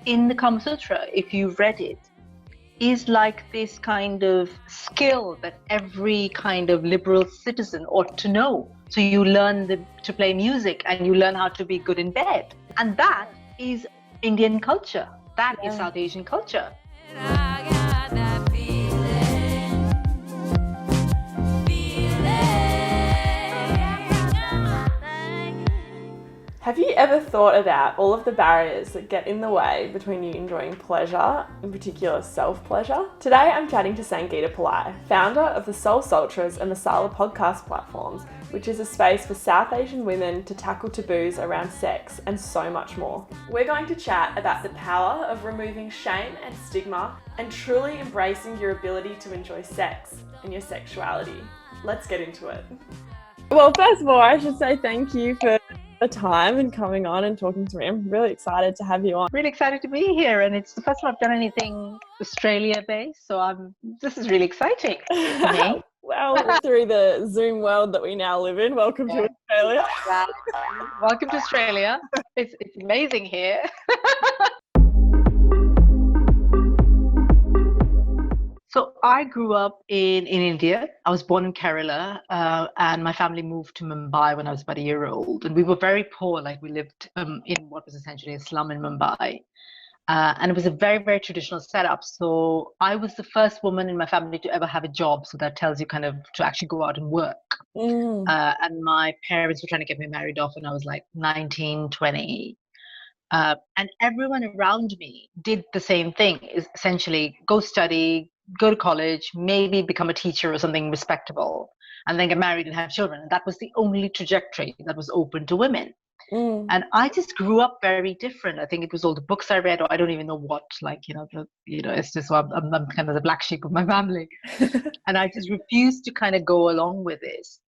in the Kama Sutra, if you've read it, is like this kind of skill that every kind of liberal citizen ought to know. So you learn to play music and you learn how to be good in bed. And that is Indian culture. That is South Asian culture. Have you ever thought about all of the barriers that get in the way between you enjoying pleasure, in particular self-pleasure? Today I'm chatting to Sangeeta Pillai, founder of the Soul Sultras and Masala Podcast platforms, which is a space for South Asian women to tackle taboos around sex and so much more. We're going to chat about the power of removing shame and stigma and truly embracing your ability to enjoy sex and your sexuality. Let's get into it. Well, first of all, I should say thank you for the time and coming on and talking to me. I'm really excited to have you on. Really excited to be here, and it's the first time I've done anything Australia-based, so this is really exciting for me. Well, through the Zoom world that we now live in, welcome to Australia. Welcome to Australia. It's amazing here. So I grew up in India. I was born in Kerala, and my family moved to Mumbai when I was about a year old. And we were very poor, like we lived in what was essentially a slum in Mumbai. And it was a very, very traditional setup. So I was the first woman in my family to ever have a job. So that tells you kind of to actually go out and work. And my parents were trying to get me married off when I was like 19, 20. And everyone around me did the same thing, is essentially go study, go to college, maybe become a teacher or something respectable, and then get married and have children. And that was the only trajectory that was open to women. And I just grew up very different. I think it was all the books I read, or I don't even know what, it's just, I'm kind of the black sheep of my family. And I just refused to kind of go along with this.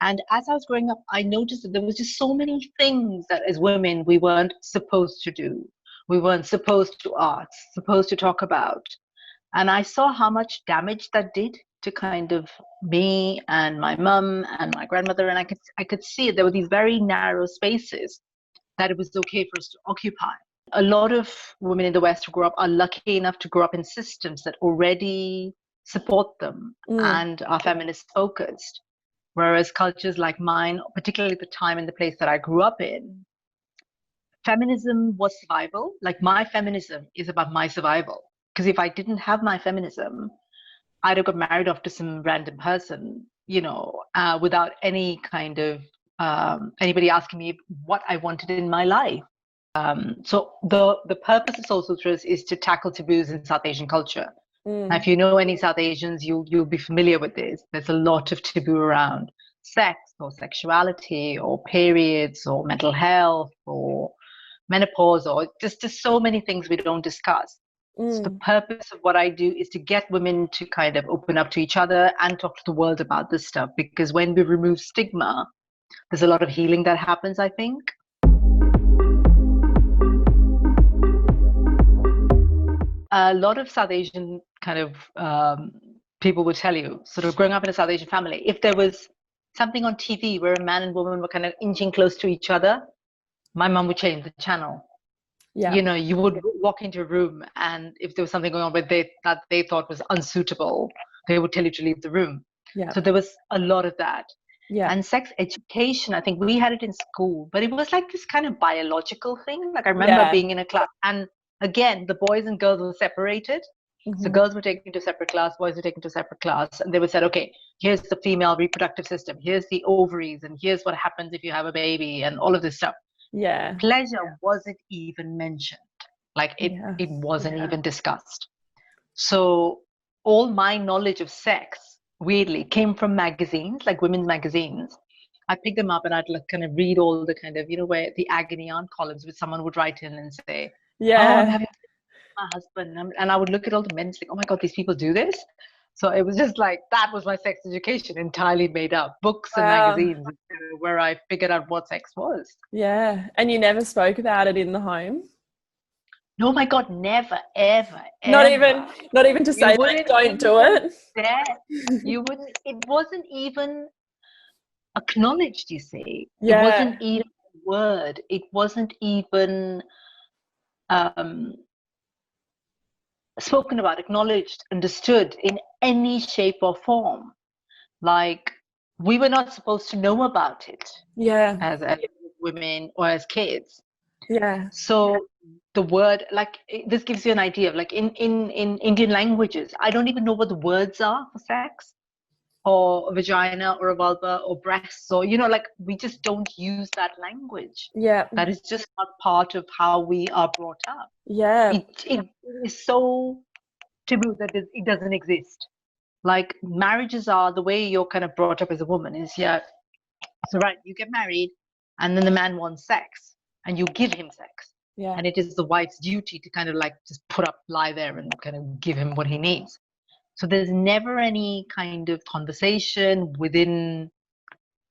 And as I was growing up, I noticed that there was just so many things that as women, we weren't supposed to do. We weren't supposed to ask, supposed to talk about. And I saw how much damage that did to kind of me and my mum and my grandmother. And I could see it. There were these very narrow spaces that it was okay for us to occupy. A lot of women in the West who grew up are lucky enough to grow up in systems that already support them and are feminist focused. Whereas cultures like mine, particularly the time and the place that I grew up in, feminism was survival. Like my feminism is about my survival. Because if I didn't have my feminism, I'd have got married off to some random person, without any kind of anybody asking me what I wanted in my life. So the purpose of Soul Sultras is to tackle taboos in South Asian culture. Now, if you know any South Asians, you'll be familiar with this. There's a lot of taboo around sex or sexuality or periods or mental health or menopause or just so many things we don't discuss. So the purpose of what I do is to get women to kind of open up to each other and talk to the world about this stuff. Because when we remove stigma, there's a lot of healing that happens, I think. A lot of South Asian kind of people would tell you, sort of growing up in a South Asian family, if there was something on TV where a man and woman were kind of inching close to each other, my mum would change the channel. Yeah. You would walk into a room, and if there was something going on that they thought was unsuitable, they would tell you to leave the room. Yeah. So there was a lot of that. Yeah. And sex education, I think we had it in school, but it was like this kind of biological thing. Like I remember being in a class, and again, the boys and girls were separated. So girls were taken to a separate class, boys were taken to a separate class, and they would say, okay, here's the female reproductive system, here's the ovaries, and here's what happens if you have a baby, and all of this stuff. Yeah. Pleasure wasn't even mentioned. Like it wasn't even discussed. So all my knowledge of sex, weirdly, came from magazines, like women's magazines. I picked them up and I'd kind of read all the kind of, where the agony aunt columns, which someone would write in and say, I'm having my husband. And I would look at all the men and think, oh my God, these people do this? So it was just like, that was my sex education, entirely made up. Books and magazines where I figured out what sex was. Yeah. And you never spoke about it in the home? No, my God, never, ever, not ever. Not even to say, like, don't do it? You wouldn't, it wasn't even acknowledged, you see. Yeah. It wasn't even a word. It wasn't even spoken about, acknowledged, understood in any shape or form. Like, we were not supposed to know about it as women or as kids. So the word, like, this gives you an idea of, like, in Indian languages, I don't even know what the words are for sex or a vagina or a vulva or breasts, or, you know, like, we just don't use that language. That is just not part of how we are brought up. It is so taboo that it doesn't exist. Like, marriages are, the way you're kind of brought up as a woman is, so right, you get married, and then the man wants sex, and you give him sex. And it is the wife's duty to kind of, like, just lie there and kind of give him what he needs. So there's never any kind of conversation within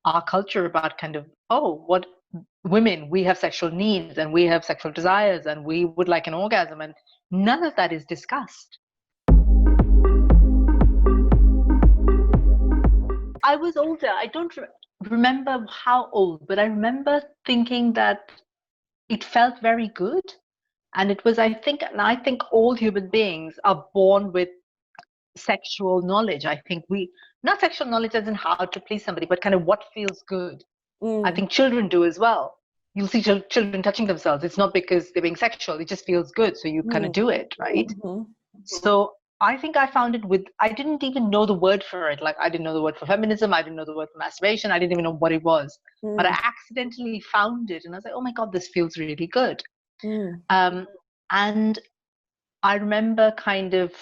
our culture about kind of, oh, what women, we have sexual needs and we have sexual desires and we would like an orgasm, and none of that is discussed. I was older. I don't remember how old, but I remember thinking that it felt very good. And it was, I think all human beings are born with sexual knowledge. I think not sexual knowledge as in how to please somebody, but kind of what feels good. I think children do as well. You'll see children touching themselves. It's not because they're being sexual. It just feels good. So you kind of do it, right? So I think I found it I didn't even know the word for it. Like, I didn't know the word for feminism. I didn't know the word for masturbation. I didn't even know what it was. But I accidentally found it. And I was like, oh my God, this feels really good. And I remember kind of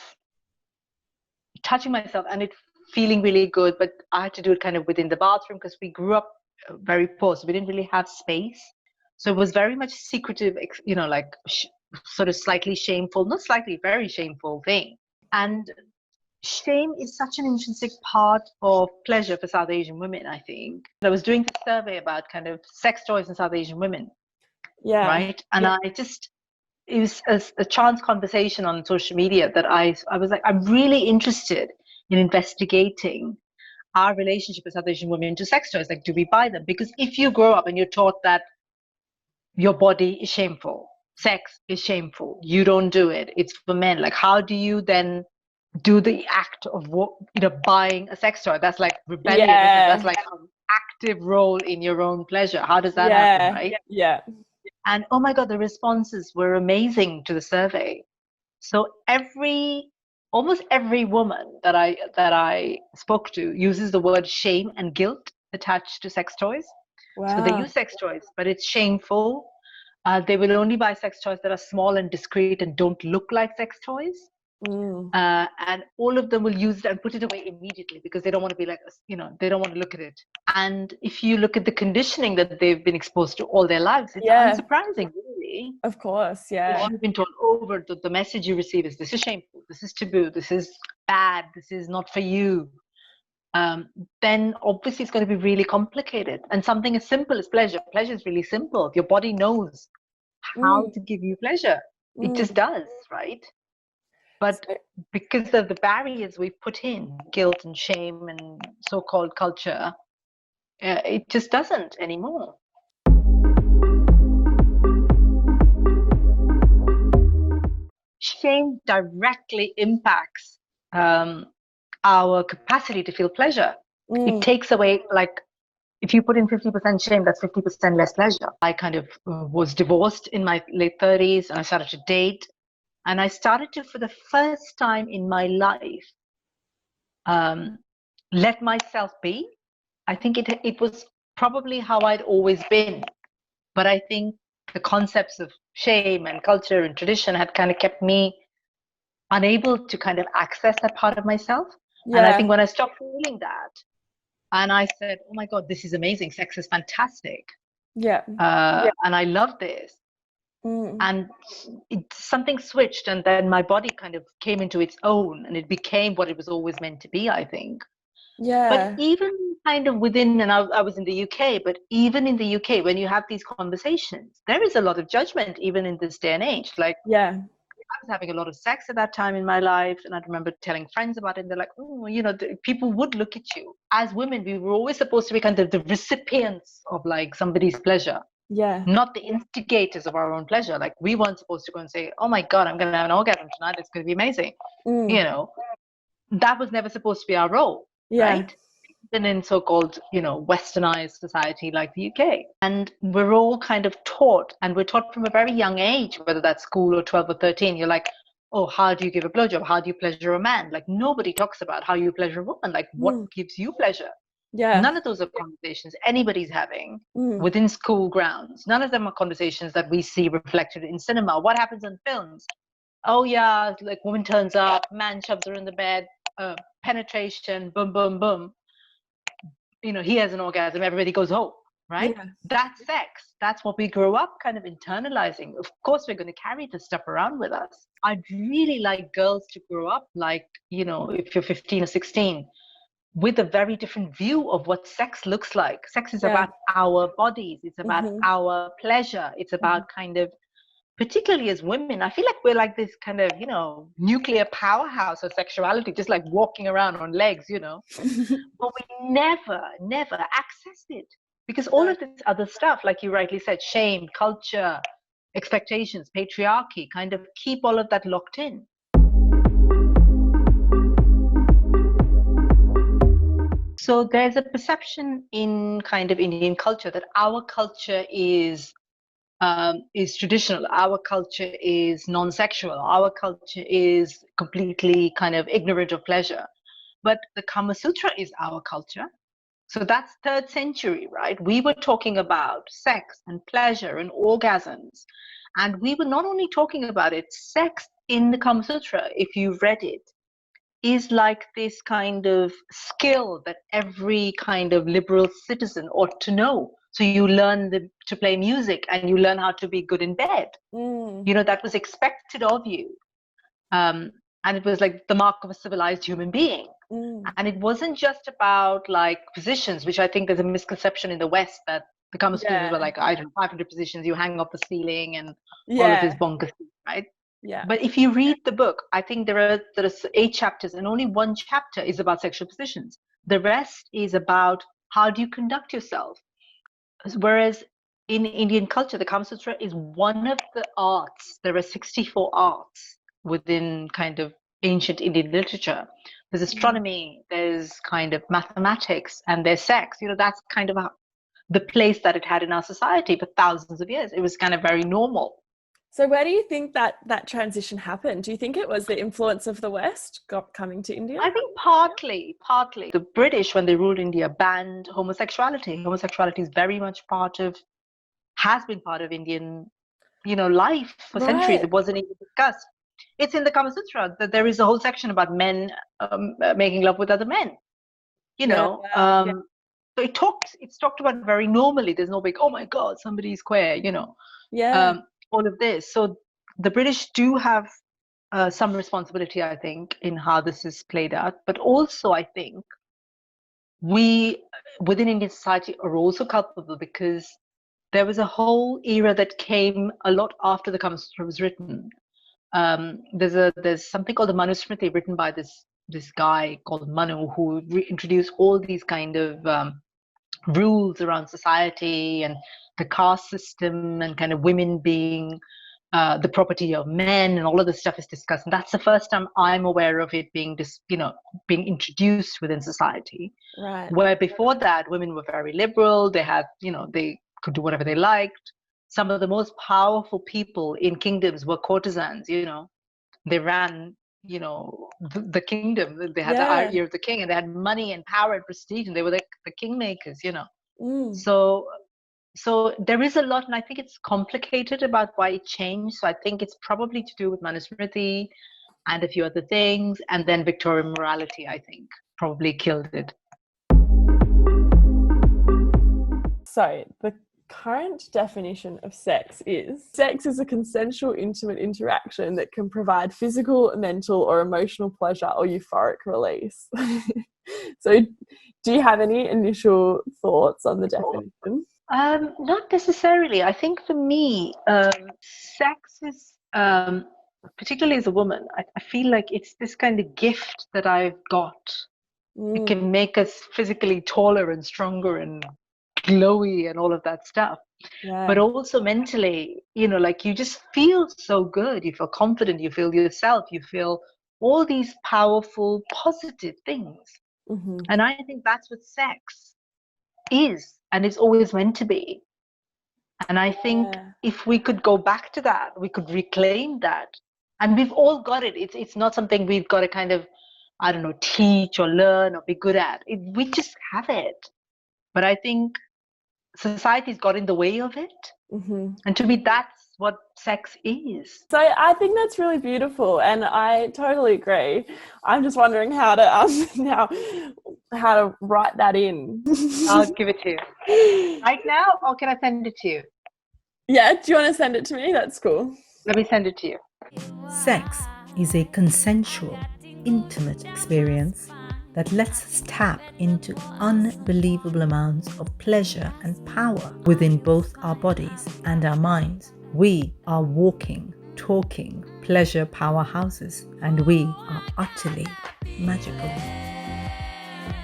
touching myself and it feeling really good. But I had to do it kind of within the bathroom because we grew up very poor. So we didn't really have space. So it was very much secretive, you know, like sort of slightly shameful, not slightly, very shameful thing. And shame is such an intrinsic part of pleasure for South Asian women, I think. I was doing this survey about kind of sex toys in South Asian women. Right. And it was a chance conversation on social media that I was like, I'm really interested in investigating our relationship with South Asian women to sex toys. Like, do we buy them? Because if you grow up and you're taught that your body is shameful, sex is shameful, you don't do it, it's for men, like, how do you then do the act of buying a sex toy? That's like rebellion, isn't it? That's like an active role in your own pleasure. How does that happen, right? And oh my God, the responses were amazing to the survey. So almost every woman that I spoke to uses the word shame and guilt attached to sex toys. So they use sex toys, but it's shameful. They will only buy sex toys that are small and discreet and don't look like sex toys. And all of them will use it and put it away immediately because they don't want to be like, you know, they don't want to look at it. And if you look at the conditioning that they've been exposed to all their lives, it's unsurprising, really. Of course, If you've been told over, the message you receive is, this is shameful, this is taboo, this is bad, this is not for you. Then obviously it's going to be really complicated. And something as simple as pleasure is really simple. Your body knows how to give you pleasure. It just does, right? But because of the barriers we put in, guilt and shame and so-called culture, it just doesn't anymore. Shame directly impacts our capacity to feel pleasure. It takes away, like, if you put in 50% shame, that's 50% less pleasure. I kind of was divorced in my late 30s and I started to date. And I started to, for the first time in my life, let myself be. I think it was probably how I'd always been. But I think the concepts of shame and culture and tradition had kind of kept me unable to kind of access that part of myself. And I think when I stopped feeling that, and I said, oh my God, this is amazing. Sex is fantastic. And I love this. And something switched, and then my body kind of came into its own, and it became what it was always meant to be, I think. But even kind of within, and I was in the UK, but even in the UK, when you have these conversations, there is a lot of judgment, even in this day and age. Like, I was having a lot of sex at that time in my life, and I remember telling friends about it, and they're like, oh, you know, people would look at you. As women, we were always supposed to be kind of the recipients of, like, somebody's pleasure. Yeah. not the instigators of our own pleasure. Like, we weren't supposed to go and say, oh my God, I'm going to have an orgasm tonight. It's going to be amazing. Mm. You know, that was never supposed to be our role, Yeah. right? Even in so-called, westernized society like the UK. And we're all kind of taught, and we're taught from a very young age, whether that's school or 12 or 13, you're like, oh, how do you give a blowjob? How do you pleasure a man? Like, nobody talks about how you pleasure a woman. Like, what gives you pleasure? Yeah. None of those are conversations anybody's having Mm. within school grounds. None of them are conversations that we see reflected in cinema. What happens in films? Oh yeah, like, woman turns up, man shoves her in the bed, penetration, boom, boom, boom. He has an orgasm, everybody goes home, right? Yeah. That's sex. That's what we grew up kind of internalizing. Of course, we're going to carry this stuff around with us. I'd really like girls to grow up like, if you're 15 or 16, with a very different view of what sex looks like. Sex is about our bodies. It's about our pleasure. It's about kind of, particularly as women, I feel like we're like this kind of, nuclear powerhouse of sexuality, just like walking around on legs, but we never accessed it, because all of this other stuff, like you rightly said, shame, culture, expectations, patriarchy, kind of keep all of that locked in. So there's a perception in kind of Indian culture that our culture is traditional. Our culture is non-sexual. Our culture is completely kind of ignorant of pleasure. But the Kama Sutra is our culture. So that's 3rd century, right? We were talking about sex and pleasure and orgasms. And we were not only talking about it, sex in the Kama Sutra, if you've read it, is like this kind of skill that every kind of liberal citizen ought to know. So you learn to play music, and you learn how to be good in bed. That was expected of you. And it was like the mark of a civilized human being. And it wasn't just about like positions, which I think there's a misconception in the West that the Kama Sutras were like, I don't know, 500 positions, you hang off the ceiling and all of this bonkers, right? Yeah. But if you read the book, I think there are 8 chapters, and only 1 chapter is about sexual positions. The rest is about how do you conduct yourself. Whereas in Indian culture, the Kama Sutra is one of the arts. There are 64 arts within kind of ancient Indian literature. There's astronomy, there's kind of mathematics, and there's sex. That's kind of the place that it had in our society for thousands of years. It was kind of very normal. So where do you think that transition happened? Do you think it was the influence of the West coming to India? I think partly. The British, when they ruled India, banned homosexuality. Homosexuality is very much has been part of Indian, life for centuries. It wasn't even discussed. It's in the Kama Sutra that there is a whole section about men making love with other men. So it's talked about very normally. There's no big, oh my God, somebody's queer, all of this. So the British do have some responsibility, I think, in how this is played out. But also, I think we, within Indian society, are also culpable, because there was a whole era that came a lot after the Kama Sutra was written. There's something called the Manusmriti, written by this guy called Manu, who introduced all these kind of rules around society and the caste system, and kind of women being the property of men, and all of this stuff is discussed. And that's the first time I'm aware of it being being introduced within society. Right. Where before that, women were very liberal. They had, they could do whatever they liked. Some of the most powerful people in kingdoms were courtesans. They ran, the kingdom. They had the ear of the king, and they had money and power and prestige, and they were the kingmakers. So there is a lot, and I think it's complicated about why it changed. So I think it's probably to do with Manusmriti and a few other things, and then Victorian morality, I think, probably killed it. So the current definition of sex is a consensual, intimate interaction that can provide physical, mental, or emotional pleasure or euphoric release. So do you have any initial thoughts on the definition? Not necessarily. I think for me, sex is, particularly as a woman, I feel like it's this kind of gift that I've got. It can make us physically taller and stronger and glowy and all of that stuff. Yeah. But also mentally, like you just feel so good. You feel confident, you feel yourself, you feel all these powerful, positive things. Mm-hmm. And I think that's what sex is, and it's always meant to be. And I think if we could go back to that, we could reclaim that. And we've all got it. It's not something we've got to kind of, I don't know, teach or learn or be good at. We just have it. But I think society's got in the way of it. Mm-hmm. And to me, that's what sex is. So I think that's really beautiful, and I totally agree. I'm just wondering how to how to write that in. I'll give it to you. Right now, or can I send it to you? Yeah, do you want to send it to me? That's cool. Let me send it to you. Sex is a consensual, intimate experience that lets us tap into unbelievable amounts of pleasure and power within both our bodies and our minds. We are walking, talking pleasure powerhouses, and we are utterly magical.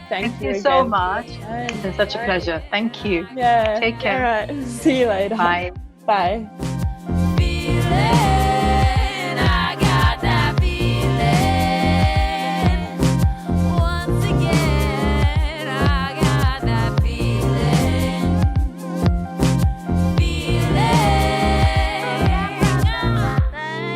Thank you so again. much. It's been such a pleasure. Thank you. Yeah. Take care. All right. See you later. Bye. Bye.